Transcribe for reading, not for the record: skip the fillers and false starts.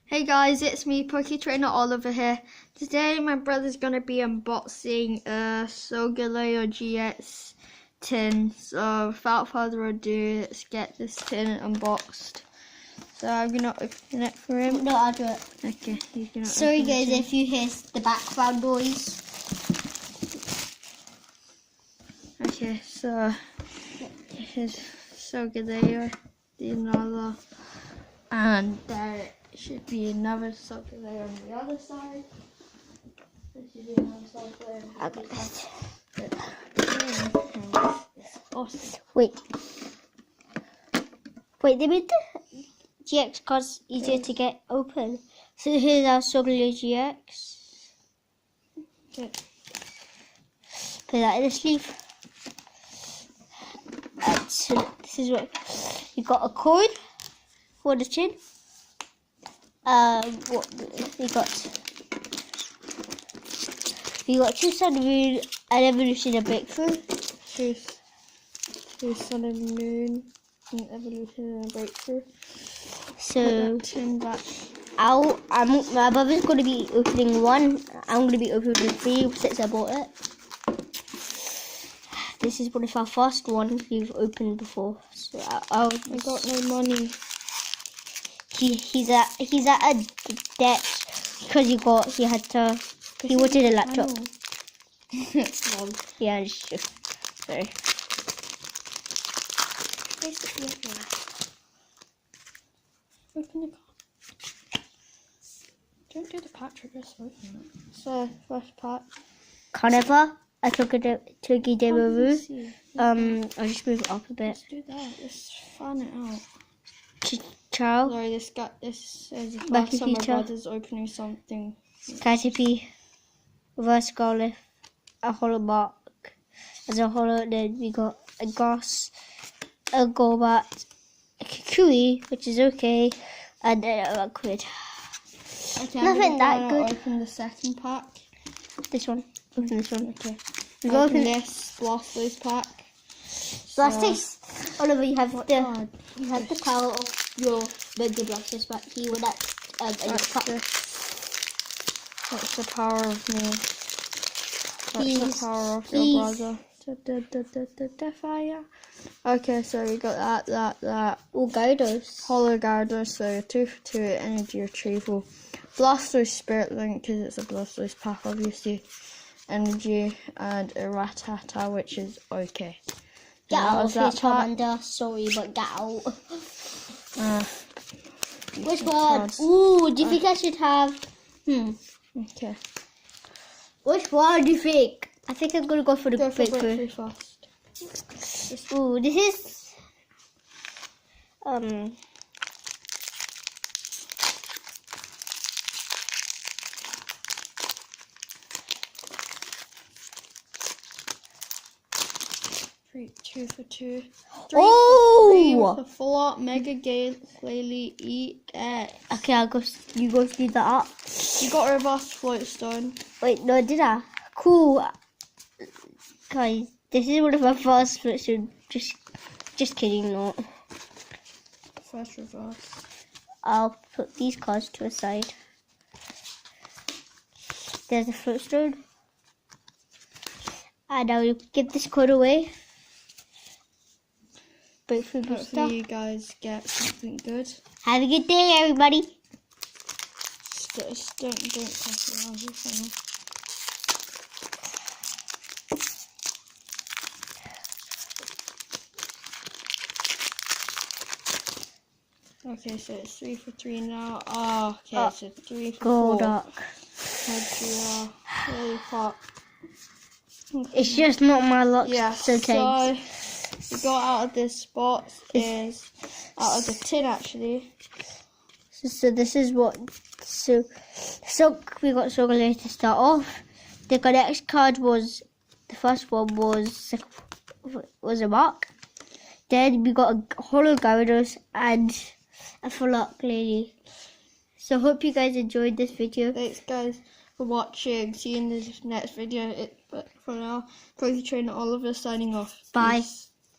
Hey guys, it's me, Poke Trainer Oliver here. Today my brother's going to be unboxing a solgaleo GX tin. So without further ado, let's get this tin unboxed. So I'm going to open it for him. No, I'll do it. Okay, you can Sorry open guys it. if you hear the background noise. Okay, so here's solgaleo, the another, and there should be another solgaleo on the other side. There should be another solgaleo on the other side. Awesome. Wait, they made the GX cards easier to get open. So here's our solgaleo GX. Okay. Put that in the sleeve. And so this is what you got: a coin for the tin. What you got? You got two Sun and Moon, an Evolution, and Breakthrough. Two Sun and Moon, an Evolution and a Breakthrough. So tin back. my brother's going to be opening one. I'm going to be opening three since I bought it. This is one of our first ones we've opened before. So I got no money. He's at a debt because he wanted a laptop. It's long. Yeah, it's true. Sorry. Open the card. Don't do the pack trigger, so open it. So first pack. Carnival, I took a turkey demo room. See. I'll just move it up a bit. Let's do that. Let's fan it out. Ciao. Sorry, this says Back last if time you my tell. brother's opening something. Caterpie, reverse scarlet, a hollow mark. As a hollow, then we got a Goss, a Golbat, a Kukui, which is okay, and a Quid. Okay, Nothing that good. Open the second pack. This one. Open this one. Okay. We Open open this Blastoise pack. Blastoise. Oliver, you have card? the power of your Mega Blastoise back here with that That's the power of me. That's the power of please. your brother. Fire. Okay, so we got that. Oh, Gyarados. Hollow Gyarados, so 2 for 2 energy retrieval. Blastoise Spirit Link, because it's a Blastoise pack, obviously. Energy, and a Rattata, which is okay. Get And that out was of here, that pack. Charmander. Sorry, but get out. Which Decent one? cards. Ooh, do you think I should have... Okay. Which one do you think? I think I'm going to go for the Go for breakthrough. breakthrough first. Ooh, this is... 2 for 2. 3 Oh! with a full art Mega Gale Lily EX. Okay, you go speed that up. You got a reverse Floatstone. Wait, no, did I? Cool. Guys, this is one of my first so just kidding, no. First reverse. I'll put these cards to a side. There's a Floatstone. And I will give this code away. Breakthrough booster. Hopefully you guys get something good. Have a good day, everybody. Just don't pass it around your phone. Okay, so it's 3 for 3 now. Oh, okay, so 3 for 4. Golduck. Really hot. It's just not my luck. Yeah, sometimes. so we got out of this box is out of the tin actually. So this is what. So we got Solgaleo to start off. The next card was the first one was a mark. Then we got a hollow Gyarados and a full art lady. So hope you guys enjoyed this video. Thanks guys for watching. See you in the next video. But for now, Poke Trainer Oliver signing off. Bye. Peace.